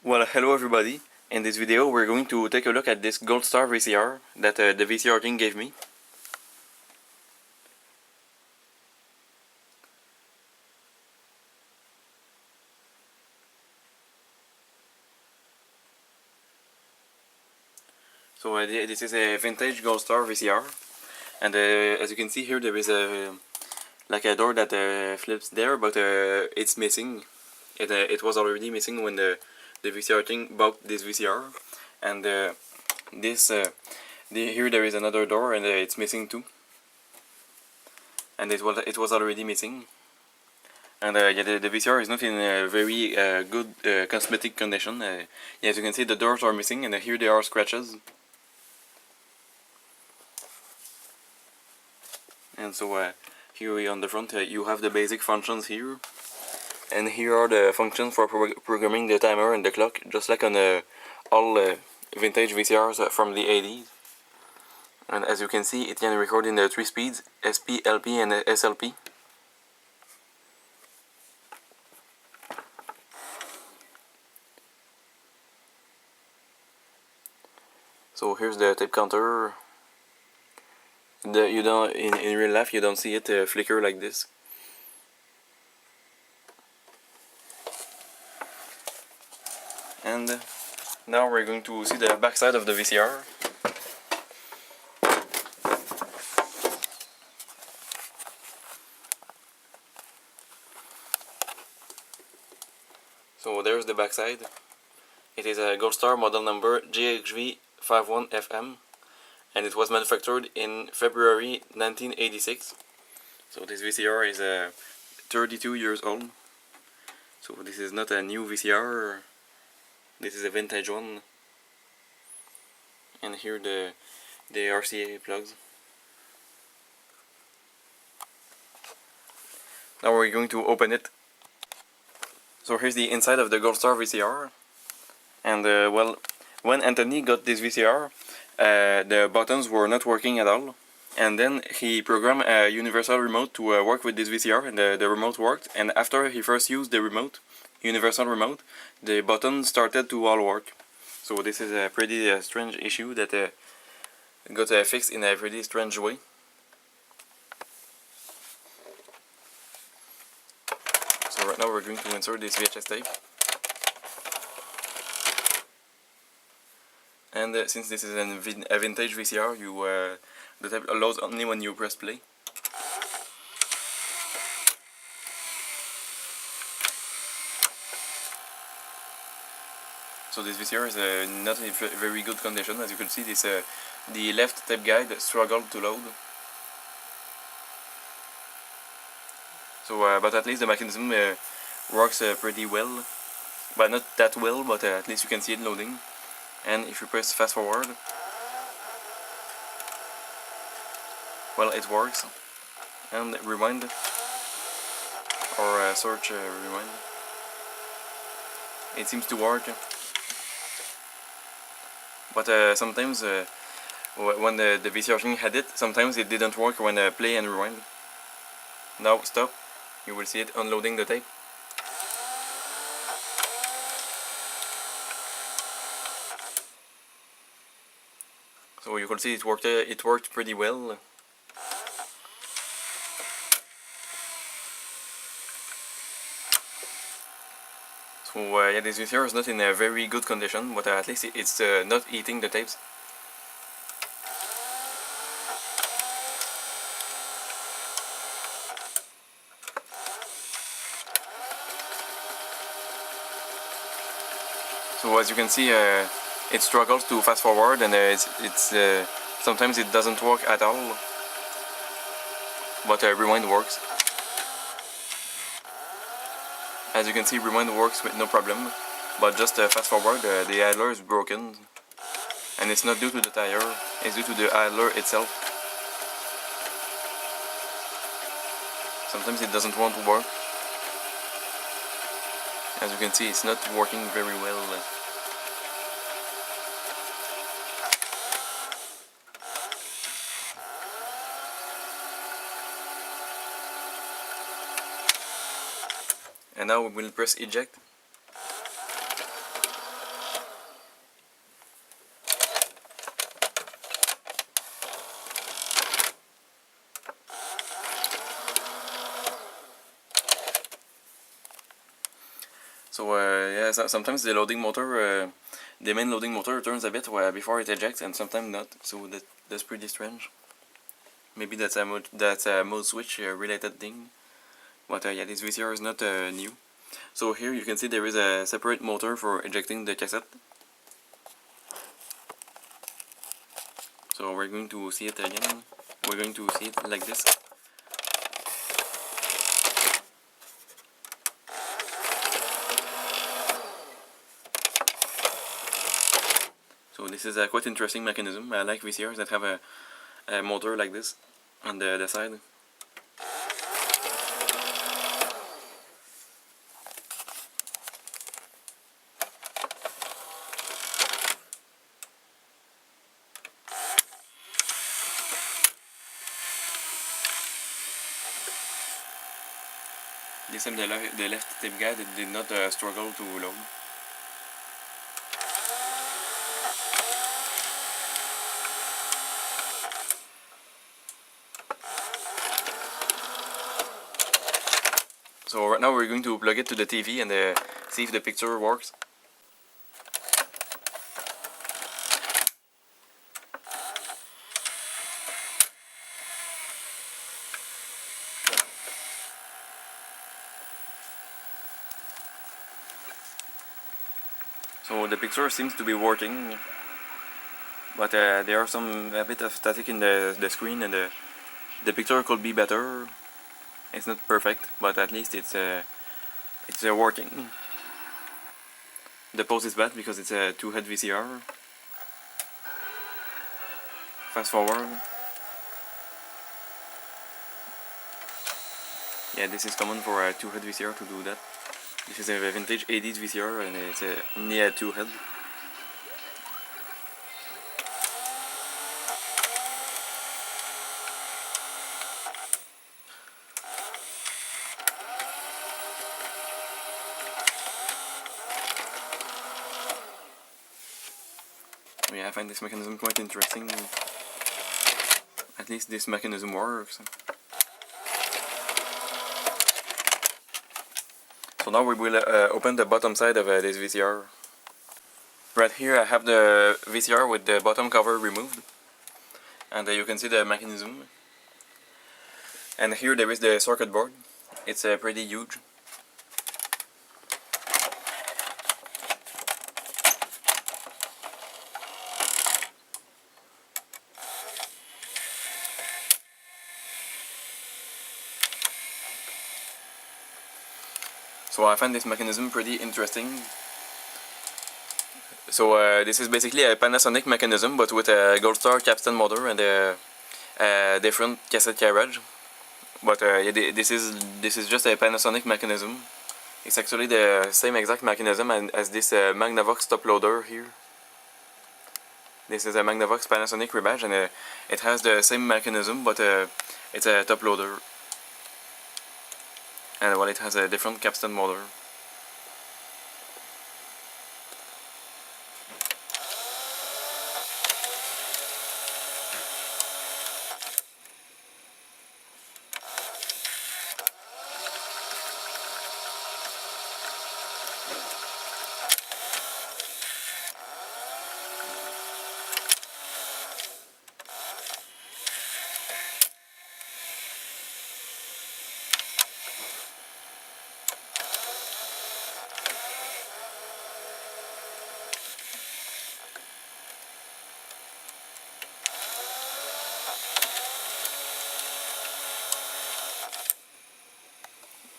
Well, hello everybody. In this video we're going to take a look at this GoldStar VCR that the VCR King gave me. So this is a vintage GoldStar VCR, and as you can see here there is a door that flips there, but it's missing. It was already missing when the VCR King bought this VCR, and here there is another door and it's missing too, and it was already missing. And yeah, the VCR is not in a very good cosmetic condition. Yeah, as you can see, the doors are missing, and here there are scratches. And so here on the front you have the basic functions here, and here are the functions for programming the timer and the clock, just like on all vintage VCRs from the 80s. And as you can see, it can record in the 3 speeds, SP, LP and SLP. So here's the tape counter. You don't in real life you don't see it flicker like this. And now we're going to see the backside of the VCR. So there's the backside. It is a GoldStar model number GHV-51FM, and it was manufactured in February 1986. So this VCR is 32 years old. So this is not a new VCR, this is a vintage one. And here the RCA plugs. Now we're going to open it. So here's the inside of the GoldStar VCR. And well, when Anthony got this VCR, the buttons were not working at all. And then he programmed a universal remote to work with this VCR, and the remote worked. And after he first used the remote, universal remote, the buttons started to all work. So this is a pretty strange issue that got fixed in a pretty strange way. So right now we're going to insert this VHS tape. And since this is a vintage VCR, the tape allows only when you press play. So this VCR is not in very good condition. As you can see, the left tape guide struggled to load. So, but at least the mechanism works pretty well. But not that well, but at least you can see it loading. And if you press fast forward, well, it works. And rewind, or search rewind, it seems to work. But sometimes when the VCR King had it, sometimes it didn't work when play and rewind. Now stop, you will see it unloading the tape. So you can see it worked pretty well. So yeah, this VCR is not in a very good condition, but at least it's not eating the tapes. So as you can see, it struggles to fast forward, and sometimes it doesn't work at all. But rewind works. As you can see, rewind works with no problem, but just fast forward, the idler is broken, and it's not due to the tire, it's due to the idler itself. Sometimes it doesn't want to work. As you can see, it's not working very well. And now we will press eject. So yeah, sometimes the loading motor, the main loading motor turns a bit before it ejects, and sometimes not. So that's pretty strange. Maybe that's a mode switch related thing. But yeah, this VCR is not new. So here you can see there is a separate motor for ejecting the cassette. So we're going to see it again. We're going to see it like this. So this is a quite interesting mechanism. I like VCRs that have a motor like this on the side. This time the left tip guide did not struggle to load. So right now we're going to plug it to the TV and see if the picture works. So the picture seems to be working, but there are a bit of static in the screen, and the picture could be better. It's not perfect, but at least it's working. The pause is bad because it's a 2-head VCR. Fast forward. Yeah, this is common for a 2-head VCR to do that. This is a vintage 80s VCR and it's only a 2-head. Yeah, I find this mechanism quite interesting. At least this mechanism works. So now we will open the bottom side of this VCR. Right here I have the VCR with the bottom cover removed. And you can see the mechanism. And here there is the circuit board. It's pretty huge. So I find this mechanism pretty interesting. So this is basically a Panasonic mechanism, but with a GoldStar capstan motor and a different cassette carriage. But this is just a Panasonic mechanism. It's actually the same exact mechanism as this Magnavox top loader here. This is a Magnavox Panasonic rebadge, and it has the same mechanism, but it's a top loader. And well, it has a different capstan motor.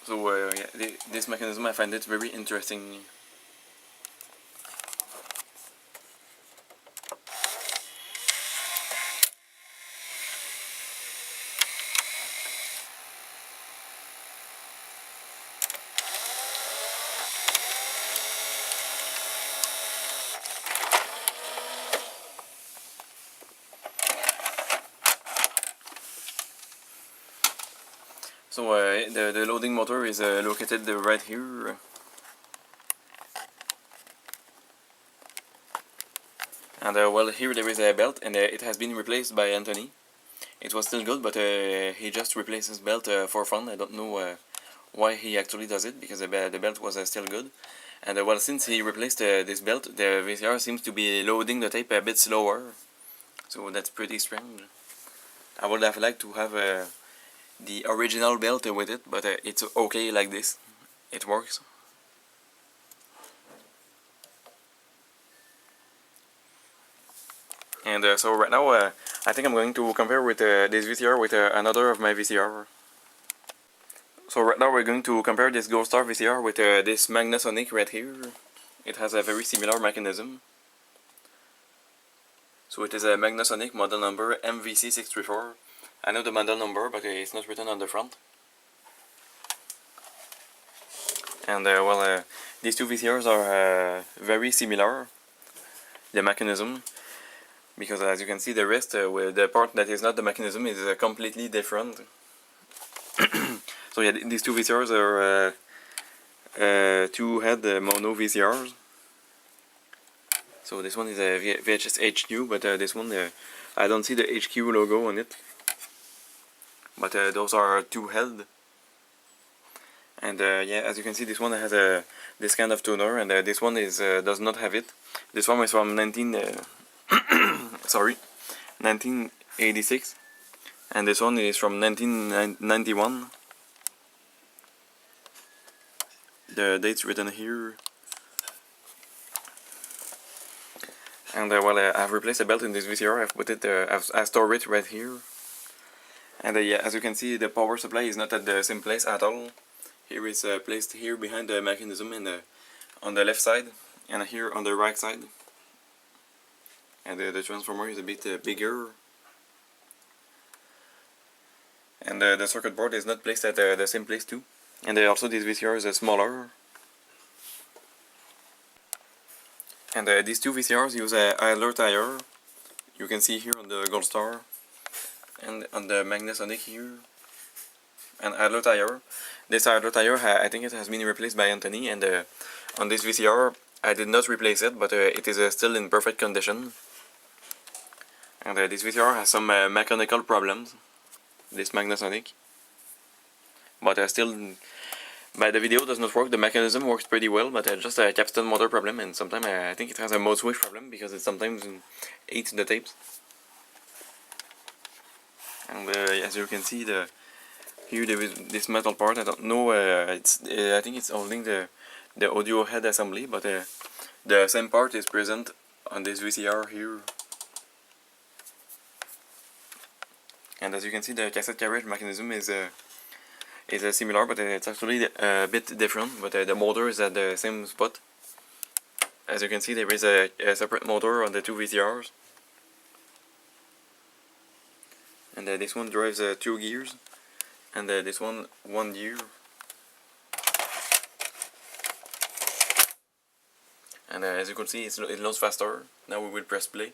So yeah, this mechanism, I find it very interesting. So the loading motor is located right here. And well, here there is a belt, and it has been replaced by Anthony. It was still good, but he just replaced his belt for fun. I don't know why he actually does it, because the belt was still good. And well, since he replaced this belt, the VCR seems to be loading the tape a bit slower. So that's pretty strange. I would have liked to have the original belt with it, but it's okay like this. It works. And so right now, I think I'm going to compare with this VCR with another of my VCR. So right now we're going to compare this GoldStar VCR with this Magnasonic right here. It has a very similar mechanism. So it is a Magnasonic model number MVC-634. I know the model number, but it's not written on the front. And well, these two VCRs are very similar, the mechanism, because as you can see, the rest, with the part that is not the mechanism, is completely different. So yeah, these two VCRs are two-head mono VCRs. So this one is a VHS HQ, but this one, I don't see the HQ logo on it. But those are two-head. And yeah, as you can see, this one has this kind of toner, and this one does not have it. This one is from 1986, and this one is from 1991. The date's written here. And well, I've replaced the belt in this VCR. I've put it, I store it right here. And yeah, as you can see, the power supply is not at the same place at all. Here is placed here behind the mechanism and on the left side, and here on the right side. And the transformer is a bit bigger. And the circuit board is not placed at the same place too. And also this VCR is smaller. And these two VCRs use a idler tire. You can see here on the GoldStar and on the Magnasonic here. An idler tire. This idler tire, I think it has been replaced by Anthony, and on this VCR I did not replace it, but it is still in perfect condition. And this VCR has some mechanical problems, this Magnasonic. But still, the video does not work. The mechanism works pretty well, but just a capstan motor problem, and sometimes I think it has a mode switch problem because it sometimes eats the tapes. And as you can see, here there is this metal part. I don't know. I think it's holding the audio head assembly, but the same part is present on this VCR here. And as you can see, the cassette carriage mechanism is similar, but it's actually a bit different. But the motor is at the same spot. As you can see, there is a separate motor on the two VCRs. And this one drives 2 gears, and this one 1 gear. And as you can see, it loads faster. Now we will press play.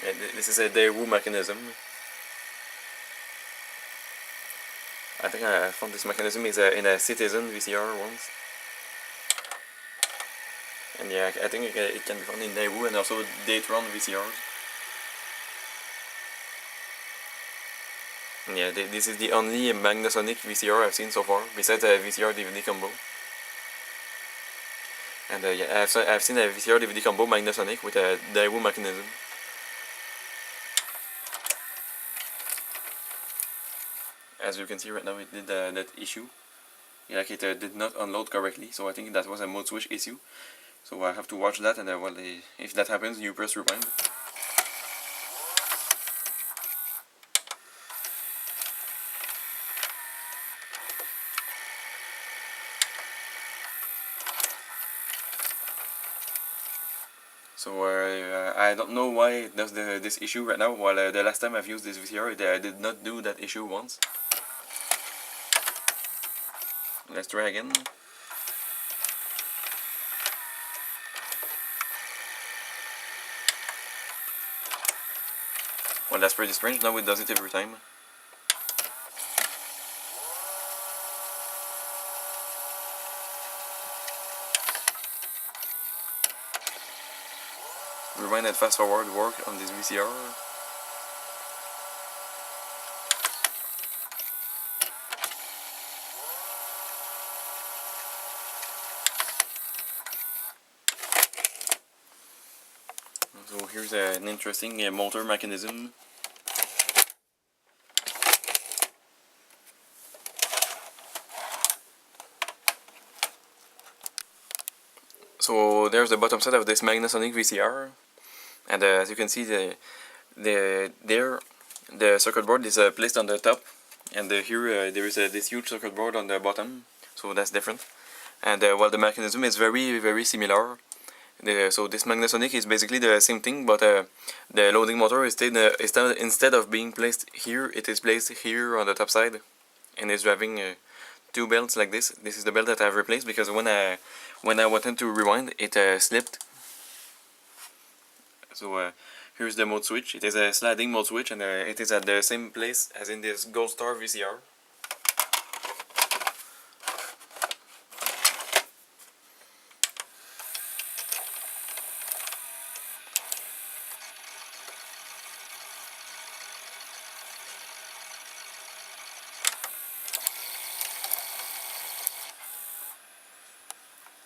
Yeah, this is a Daewoo mechanism. I think I found this mechanism is in a Citizen VCR once. And yeah, I think it can be found in Daewoo and also Datron VCRs. And yeah, this is the only Magnasonic VCR I've seen so far, besides a VCR DVD combo. And yeah, I've seen a VCR DVD combo Magnasonic with a Daewoo mechanism. As you can see right now, it did that issue. Yeah, like it did not unload correctly, so I think that was a mode switch issue. So I have to watch that, and well, if that happens, you press rewind. So I don't know why it does this issue right now, while the last time I've used this VCR, it did not do that issue once. Let's try again. Well, that's pretty strange. Now it does it every time. Rewind and fast forward work on this VCR. here's an interesting motor mechanism. So there's the bottom side of this Magnasonic VCR, and as you can see, the circuit board is placed on the top, and here there is this huge circuit board on the bottom, so that's different. And well, the mechanism is very similar. So this Magnasonic is basically the same thing, but the loading motor is instead of being placed here, it is placed here on the top side, and is driving two belts like this. This is the belt that I've replaced because when I wanted to rewind, it slipped. So here's the mode switch. It is a sliding mode switch, and it is at the same place as in this GoldStar VCR.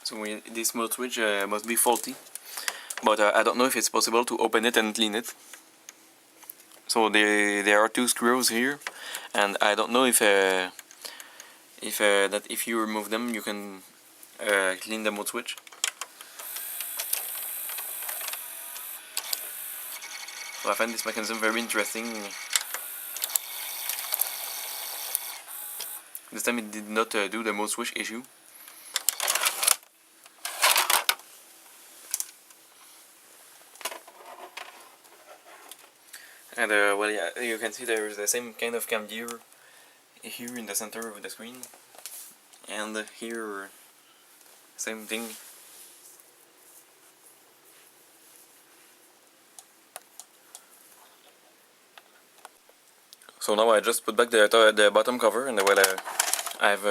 So this mode switch must be faulty, but I don't know if it's possible to open it and clean it. So there are two screws here, and I don't know if if you remove them you can clean the mode switch. So I find this mechanism very interesting. This time it did not do the mode switch issue. And well, yeah, you can see there is the same kind of cam gear here in the center of the screen, and here same thing. So now I just put back the bottom cover, and well, I've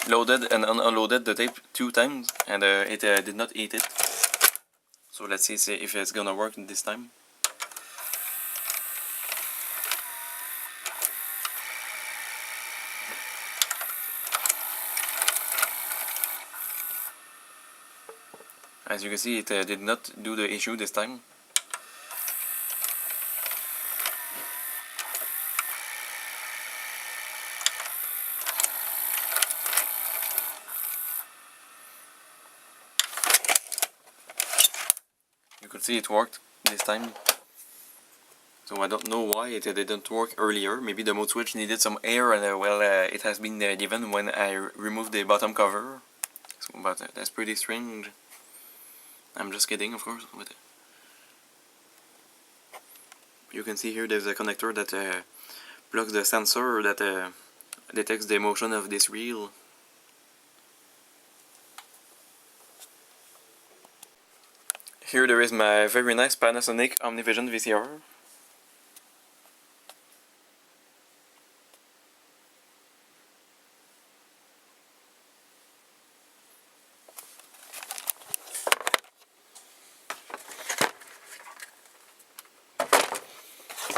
loaded and unloaded the tape 2 times, and it did not eat it. So let's see if it's gonna work this time. As you can see, it did not do the issue this time. You could see it worked this time. So I don't know why it didn't work earlier. Maybe the mode switch needed some air, and well, it has been given when I removed the bottom cover. So, but that's pretty strange. I'm just kidding, of course. With it. You can see here there's a connector that plugs the sensor that detects the motion of this reel. Here there is my very nice Panasonic OmniVision VCR.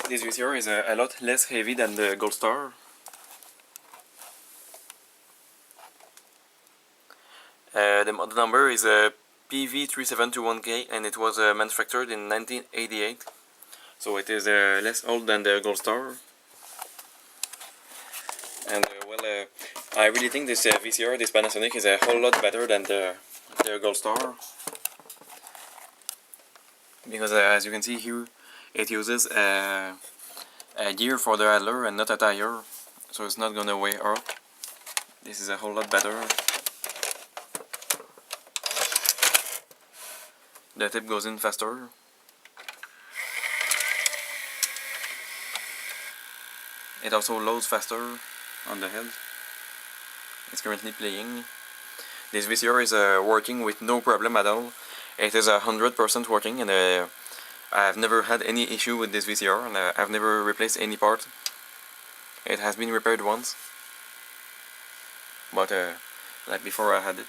This VCR is a lot less heavy than the GoldStar. The model number is PV-3721-K, and it was manufactured in 1988. So it is less old than the GoldStar. And well, I really think this VCR, this Panasonic, is a whole lot better than the GoldStar. Because as you can see here, it uses a gear for the idler and not a tire, so it's not gonna weigh out. This is a whole lot better. The tip goes in faster. It also loads faster on the head. It's currently playing. This VCR is working with no problem at all. It is 100% working, and I've never had any issue with this VCR, and I've never replaced any part. It has been repaired once, but like before I had it.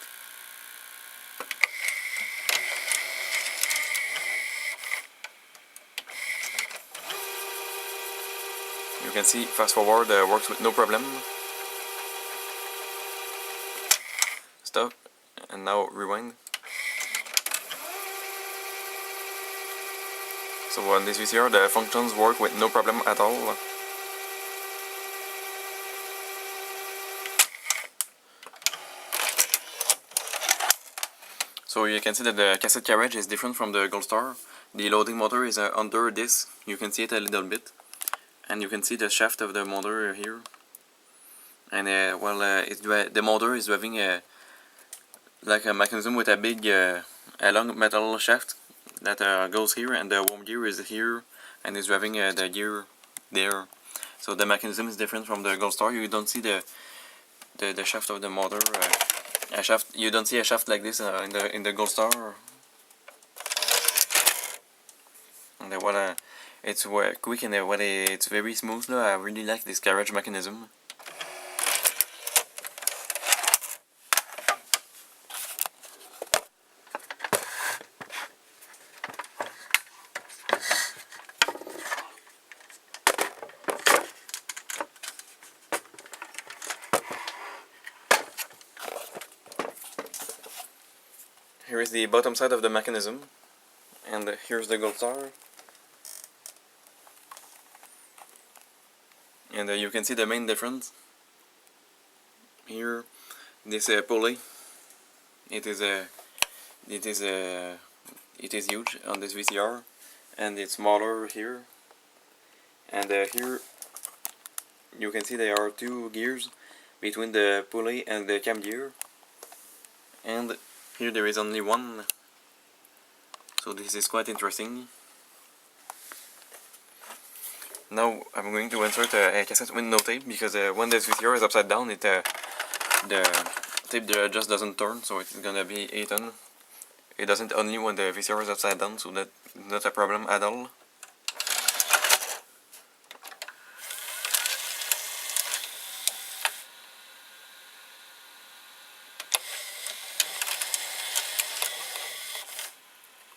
You can see fast forward works with no problem. Stop, and now rewind. So on this VCR the functions work with no problem at all. So you can see that the cassette carriage is different from the GoldStar. The loading motor is under this, you can see it a little bit. And you can see the shaft of the motor here. And the motor is having like a mechanism with a big, a long metal shaft that goes here, and the worm gear is here, and is driving the gear there. So the mechanism is different from the GoldStar. You don't see the shaft of the motor. You don't see a shaft like this in the GoldStar. And it's quick and it's very smooth. I really like this carriage mechanism. Here is the bottom side of the mechanism, and here's the GoldStar. And you can see the main difference. Here, this pulley, it is huge on this VCR, and it's smaller here. And here, you can see there are two gears between the pulley and the cam gear. And here there is only one, so this is quite interesting. Now I'm going to insert a cassette with no tape, because when this VCR is upside down, the tape just doesn't turn, so it's gonna be eaten. It doesn't only when the VCR is upside down, so that's not a problem at all.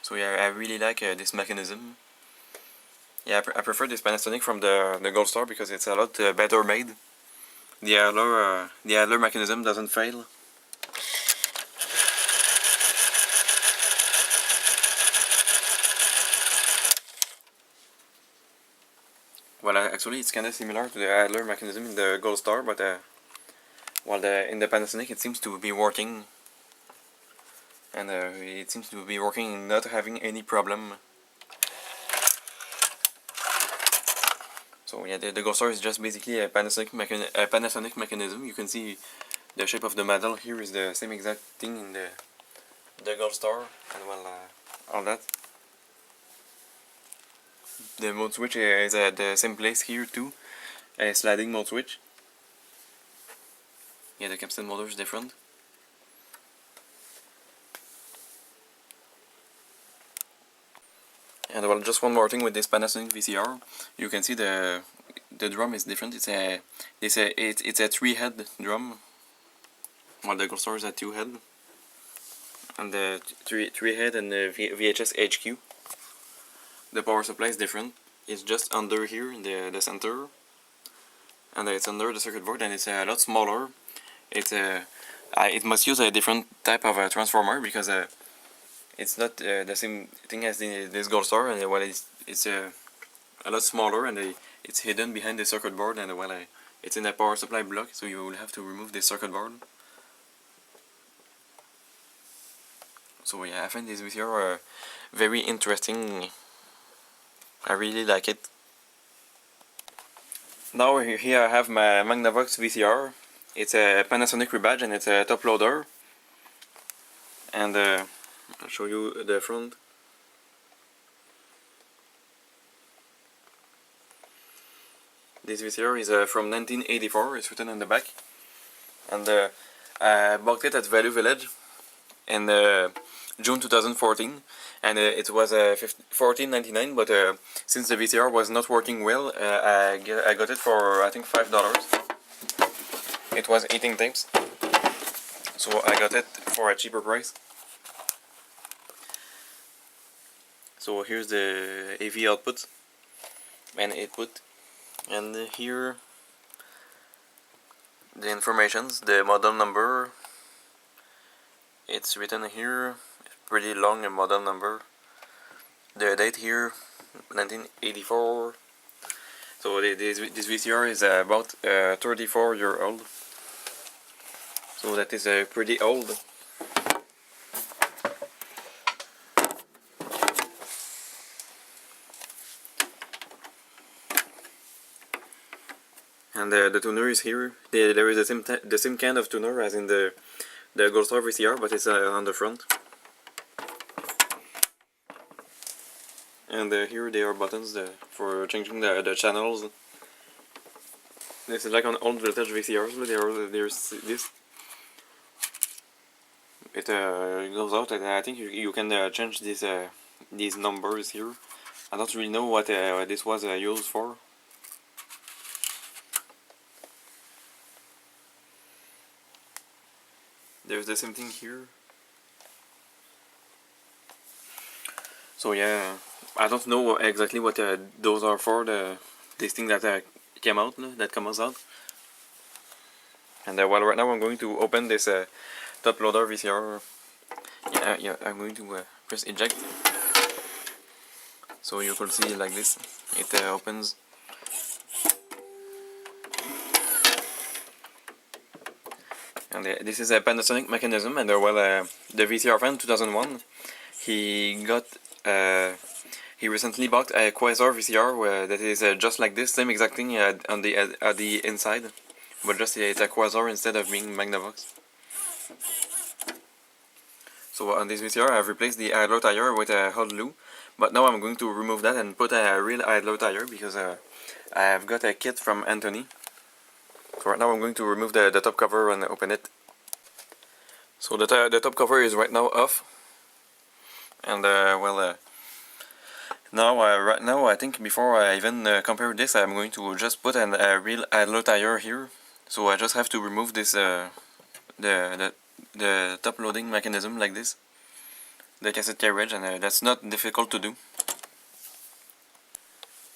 So yeah, I really like this mechanism. Yeah, I prefer this Panasonic from the GoldStar because it's a lot better made. The idler mechanism doesn't fail. Well, actually it's kind of similar to the idler mechanism in the GoldStar, but in the Panasonic it seems to be working. And it seems to be working, not having any problem. So yeah, the GoldStar is just basically a Panasonic mechanism. You can see the shape of the metal here is the same exact thing in the GoldStar, and all that. The mode switch is at the same place here too, a sliding mode switch. Yeah, the capstan motor is different. And well, just one more thing with this Panasonic VCR, you can see the drum is different. It's a 3-head drum, while the GoldStar is a 2-head, and the 3-head and the VHS HQ. The power supply is different. It's just under here in the center, and it's under the circuit board, and it's a lot smaller. It must use a different type of transformer, because it's not the same thing as this GoldStar, and it's a lot smaller, and it's hidden behind the circuit board, and it's in a power supply block, so you will have to remove the circuit board. So yeah, I find this VCR very interesting. I really like it. Now here I have my Magnavox VCR. It's a Panasonic rebadge, and it's a top loader. And I'll show you the front. This VCR is from 1984, it's written on the back. And I bought it at Value Village in June 2014. And it was $14.99, but since the VCR was not working well, I got it for I think $5. It was 18 tapes, so I got it for a cheaper price. So here's the AV output and input, and here the informations, the model number. It's written here, it's pretty long, a model number. the date here, 1984. So this VCR is about 34-year old. So that is pretty old. And the tuner is here. There is the same kind of tuner as in the GoldStar VCR, but it's on the front. And here there are buttons for changing the channels. This is like on old voltage VCRs, but there's this. It goes out, and I think you can change these numbers here. I don't really know what this was used for. There's the same thing here. So yeah, I don't know exactly what those are for, this thing that came out, that comes out. And well, right now I'm going to open this top loader VCR. Yeah, I'm going to press eject. So you can see like this, it opens. And this is a Panasonic mechanism, and well, the VCR fan 2001, he recently bought a Quasar VCR that is just like this, same exact thing on the inside, but just it's a Quasar instead of being Magnavox. So on this VCR I've replaced the idler tire with a hot glue, but now I'm going to remove that and put a real idler tire because I've got a kit from Anthony. So right now I'm going to remove the top cover and open it. So the top cover is right now off. And well, right now I think before I even compare this, I'm going to just put a real idler tire here. So I just have to remove this the top loading mechanism like this, the cassette carriage, and that's not difficult to do.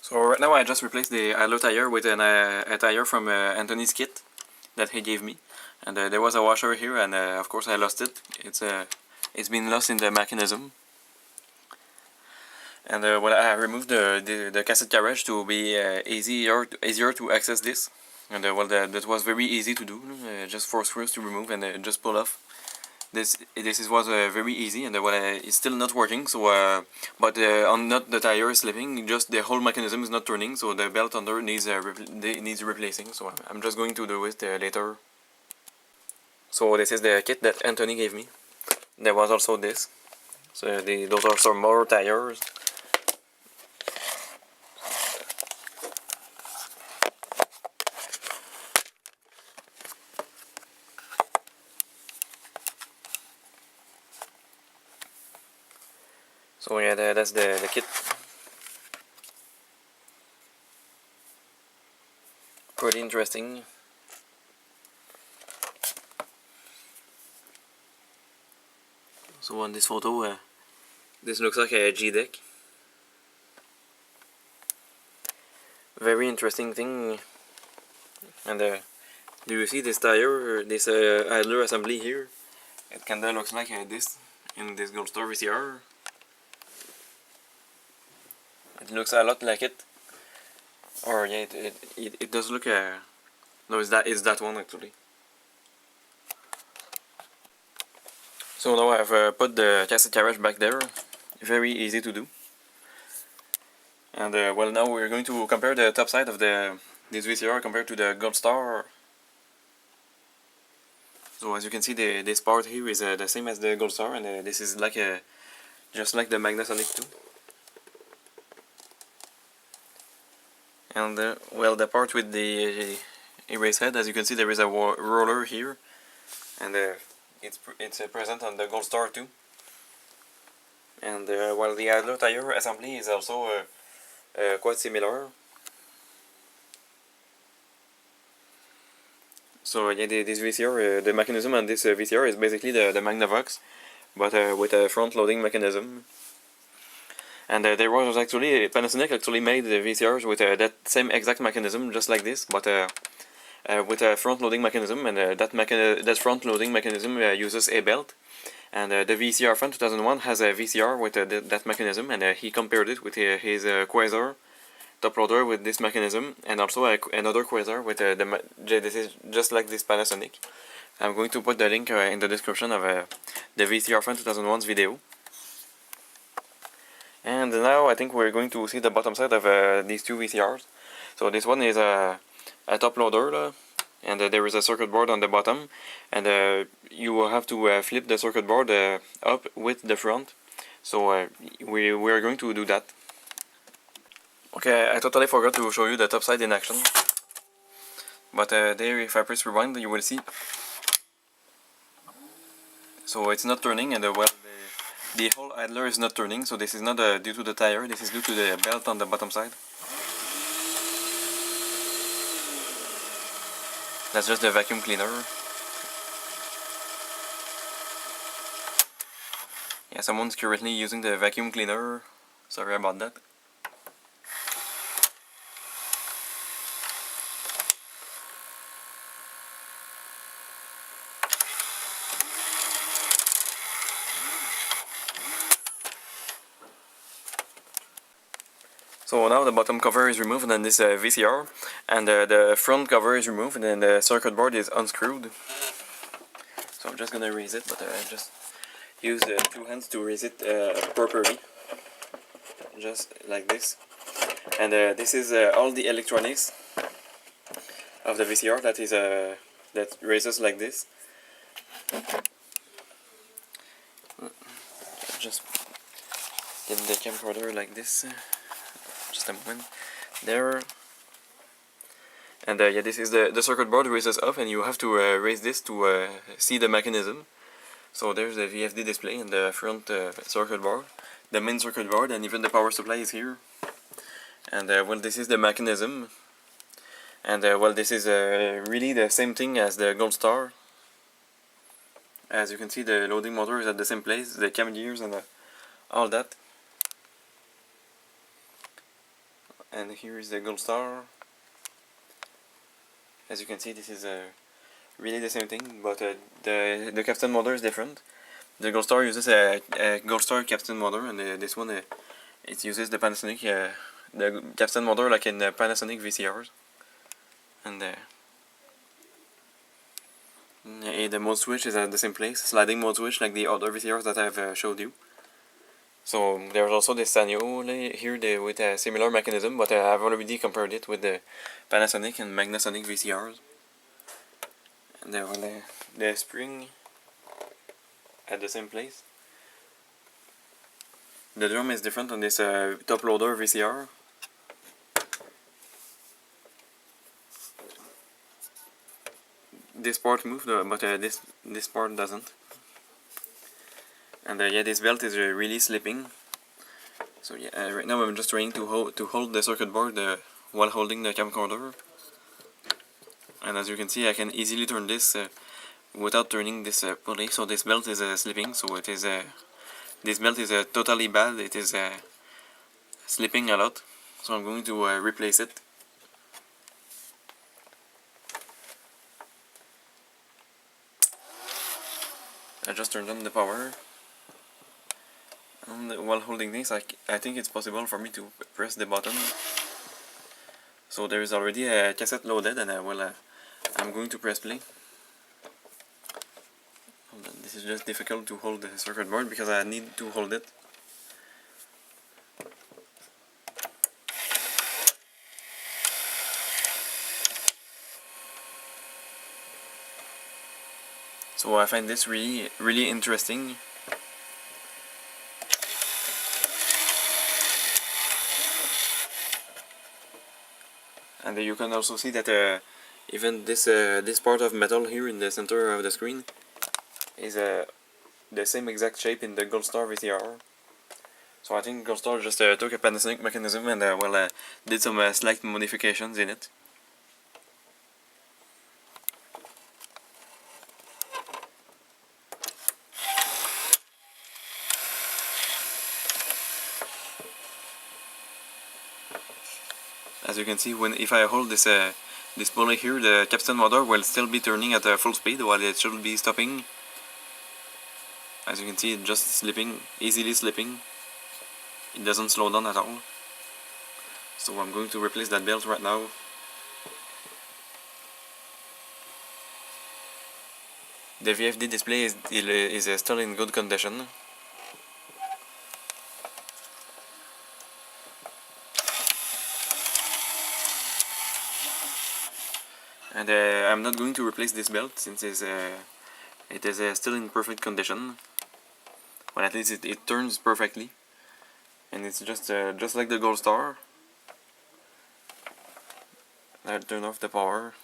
So right now I just replaced the idler tire with a tire from Anthony's kit that he gave me, and there was a washer here, and of course I lost it. It's been lost in the mechanism. And well, I removed the cassette carriage to be easier to access this, and well, that was very easy to do. Just 4 screws to remove and just pull off. This was very easy, and it's still not working. So, but not the tire is slipping, just the whole mechanism is not turning. So the belt under needs replacing. So I'm just going to do it later. So this is the kit that Anthony gave me. There was also this. So those are some more tires. So yeah, that's the kit. Pretty interesting. So on this photo, this looks like a G-deck. Very interesting thing. And do you see this tire, this idler assembly here? It kinda looks like this in this GoldStar VCR. It looks a lot like it. Or yeah, it does look no, it's that one actually. So now I've put the cassette carriage back there. Very easy to do. And well, now we're going to compare the top side of this VCR compared to the GoldStar. So as you can see, this part here is the same as the GoldStar, and this is like just like the Magnasonic too. And well, the part with the erase head, as you can see, there is a roller here, and it's present on the GoldStar too. And while the idler tire assembly is also quite similar. So yeah, this VCR, the mechanism on this VCR is basically the Magnavox, but with a front-loading mechanism. And there was actually, Panasonic actually made the VCRs with that same exact mechanism, just like this, but with a front-loading mechanism, and that front-loading mechanism uses a belt, And the VCR from 2001 has a VCR with that mechanism, and he compared it with his Quasar top loader with this mechanism, and also another Quasar with this is just like this Panasonic. I'm going to put the link in the description of the VCR from 2001's video. And now I think we're going to see the bottom side of these two VCRs. So this one is a top loader, and there is a circuit board on the bottom, and you will have to flip the circuit board up with the front. So we are going to do that. Okay, I totally forgot to show you the top side in action. But there, if I press rewind, you will see. So it's not turning, and well, the whole idler is not turning. So this is not due to the tire. This is due to the belt on the bottom side. That's just the vacuum cleaner. Yeah, someone's currently using the vacuum cleaner. Sorry about that. So now the bottom cover is removed on this VCR, and the front cover is removed, and then the circuit board is unscrewed. So I'm just gonna raise it, but I just use two hands to raise it properly, just like this. And this is all the electronics of the VCR that is that raises like this. Just get the camcorder like this. Just a moment. There. And yeah, this is the circuit board raises up, and you have to raise this to see the mechanism. So there's the VFD display in the front circuit board, the main circuit board, and even the power supply is here. And well, this is the mechanism. And well, this is really the same thing as the GoldStar. As you can see, the loading motor is at the same place, the cam gears and all that. And here is the GoldStar. As you can see, this is really the same thing, but the capstan motor is different. The GoldStar uses a GoldStar capstan motor, and this one it uses the Panasonic the capstan motor like in the Panasonic VCRs. And the mode switch is at the same place, sliding mode switch like the other VCRs that I've showed you. So there's also this Sanyo here with a similar mechanism, but I've already compared it with the Panasonic and Magnasonic VCRs. And the spring at the same place. The drum is different on this top loader VCR. This part moved, but this part doesn't. And yeah, this belt is really slipping. So yeah, right now I'm just trying to hold the circuit board while holding the camcorder. And as you can see, I can easily turn this without turning this pulley. So this belt is slipping. So it is this belt is totally bad. It is slipping a lot. So I'm going to replace it. I just turned on the power. And while holding this, I think it's possible for me to press the button. So there is already a cassette loaded, and I'm going to press play. This is just difficult to hold the circuit board because I need to hold it. So I find this really interesting. And you can also see that even this part of metal here in the center of the screen is the same exact shape in the GoldStar VCR. So I think GoldStar just took a Panasonic mechanism and did some slight modifications in it. As you can see, if I hold this pulley here, the capstan motor will still be turning at full speed while it should be stopping. As you can see, it's just slipping, easily slipping. It doesn't slow down at all. So I'm going to replace that belt right now. The VFD display is still in good condition. And I'm not going to replace this belt since it is still in perfect condition. Well, at least it turns perfectly. And it's just like the GoldStar. I'll turn off the power.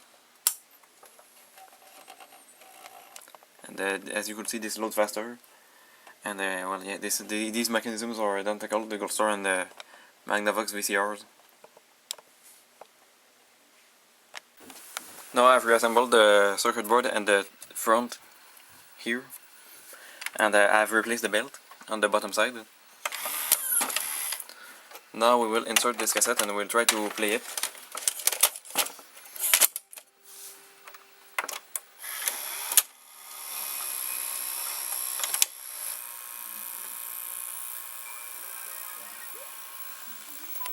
And as you can see, this loads faster. And well, yeah, these mechanisms are identical to the GoldStar and the Magnavox VCRs. Now I've reassembled the circuit board and the front here, and I've replaced the belt on the bottom side. Now we will insert this cassette and we'll try to play it.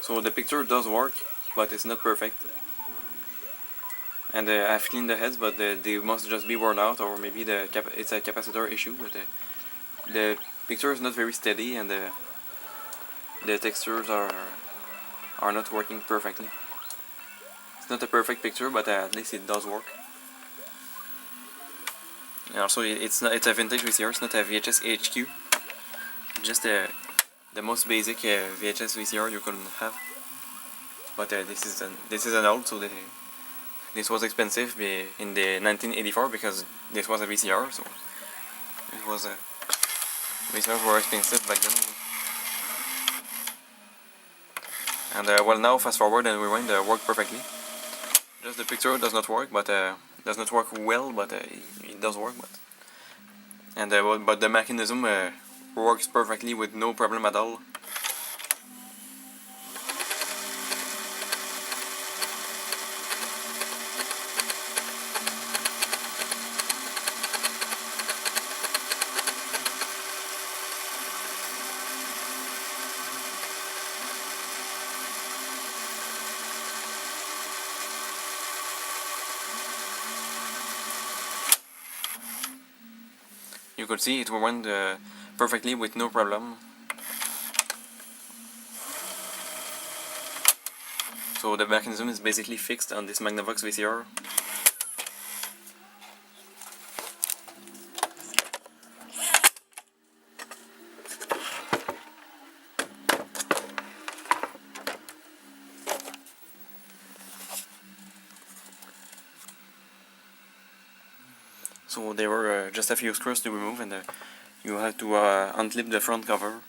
So the picture does work, but it's not perfect. And I've cleaned the heads, but they must just be worn out, or maybe it's a capacitor issue. But the picture is not very steady, and the textures are not working perfectly. It's not a perfect picture, but at least it does work. And also, it's a vintage VCR. It's not a VHS HQ. Just the most basic VHS VCR you can have. But this is an old, so this was expensive in the 1984 because this was a VCR, so it was VCRs were expensive back then. And well, now fast forward and rewind work perfectly. Just the picture does not work, but does not work well, but it does work. But the mechanism works perfectly with no problem at all. You could see it went perfectly with no problem. So the mechanism is basically fixed on this Magnavox VCR. So there were just a few screws to remove, and you have to unclip the front cover.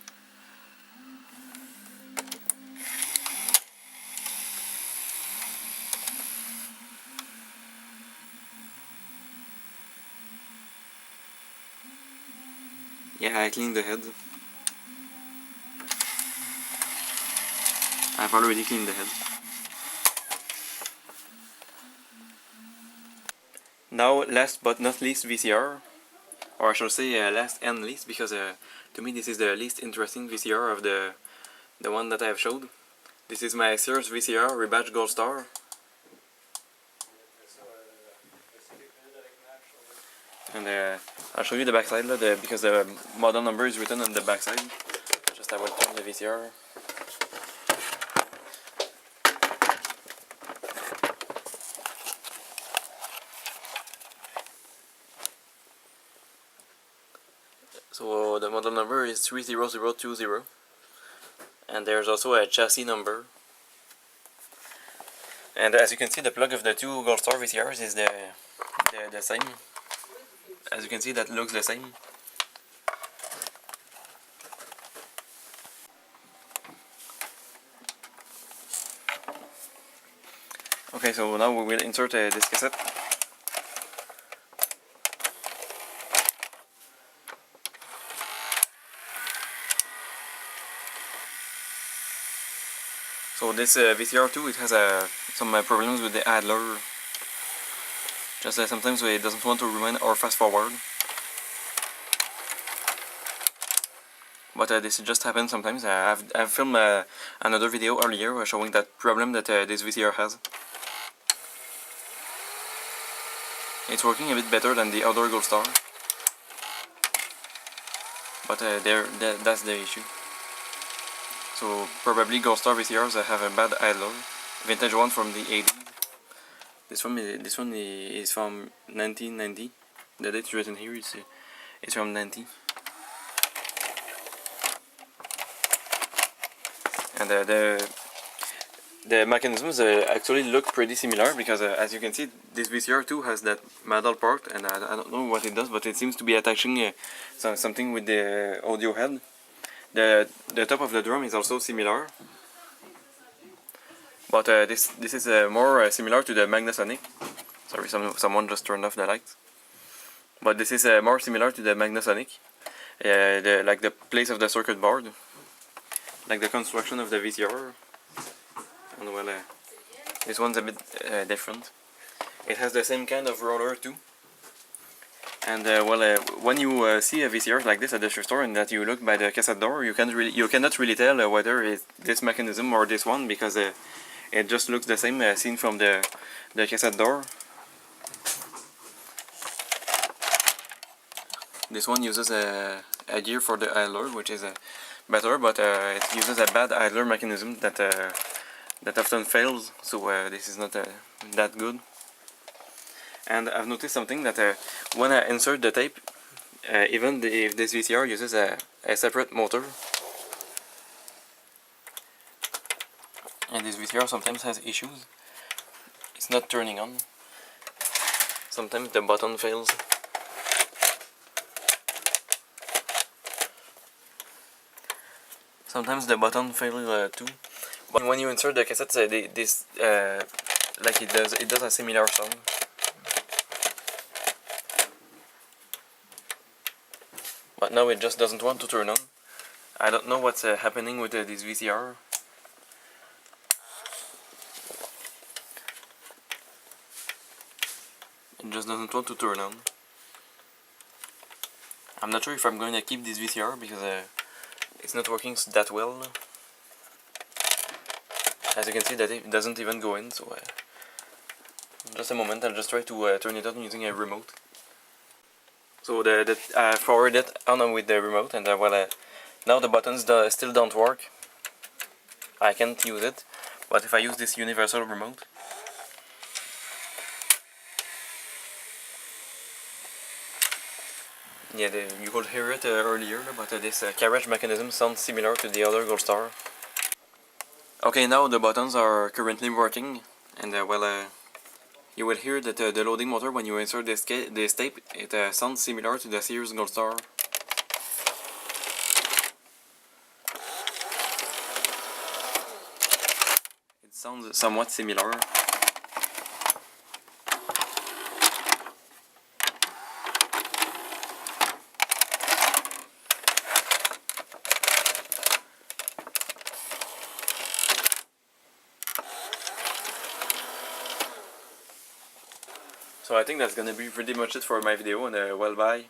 Yeah, I cleaned the head. I've already cleaned the head. Now, last but not least, VCR, or I should say last and least, because to me this is the least interesting VCR of the one that I have showed. This is my Sears VCR rebadge GoldStar. And I'll show you the backside because the model number is written on the backside. Just I will turn the VCR. So the model number is 30020, and there's also a chassis number. And as you can see, the plug of the two GoldStar VCRs is the same. As you can see, that looks the same. Okay, so now we will insert this cassette. So this VCR too, it has some problems with the idler. Just sometimes it doesn't want to rewind or fast forward. but this just happens sometimes. I've filmed another video earlier showing that problem that this VCR has. It's working a bit better than the other GoldStar, but that's the issue. So probably GoldStar VCRs have a bad idler. Vintage one from the 80s. This one is from 1990. The date written here is from 90. And the mechanisms actually look pretty similar, because as you can see, this VCR too has that metal part, and I don't know what it does, but it seems to be attaching something with the audio head. The top of the drum is also similar, but this is more similar to the Magnasonic. Sorry, someone just turned off the lights. But this is more similar to the Magnasonic, like the place of the circuit board, like the construction of the VCR. And well, this one's a bit different. It has the same kind of roller too. And when you see a VCR like this at the thrift store and that you look by the cassette door, you cannot really tell whether it's this mechanism or this one, because it just looks the same seen from the cassette door. This one uses a gear for the idler, which is better, but it uses a bad idler mechanism that often fails, so this is not that good. And I've noticed something, that when I insert the tape, even if this VCR uses a separate motor, and this VCR sometimes has issues, it's not turning on. Sometimes the button fails. Sometimes the button fails too. But when you insert the cassette, like it does a similar sound. But now it just doesn't want to turn on. I don't know what's happening with this VCR. It just doesn't want to turn on. I'm not sure if I'm going to keep this VCR, because it's not working that well. As you can see, that it doesn't even go in, so just a moment, I'll just try to turn it on using a remote. So I forward it on with the remote, and now the buttons still don't work. I can't use it, but if I use this universal remote, yeah, you could hear it earlier, but this carriage mechanism sounds similar to the other GoldStar. Okay, now the buttons are currently working, and you will hear that the loading motor, when you insert this tape, it sounds similar to the Sears GoldStar. It sounds somewhat similar. So I think that's gonna be pretty much it for my video, and bye.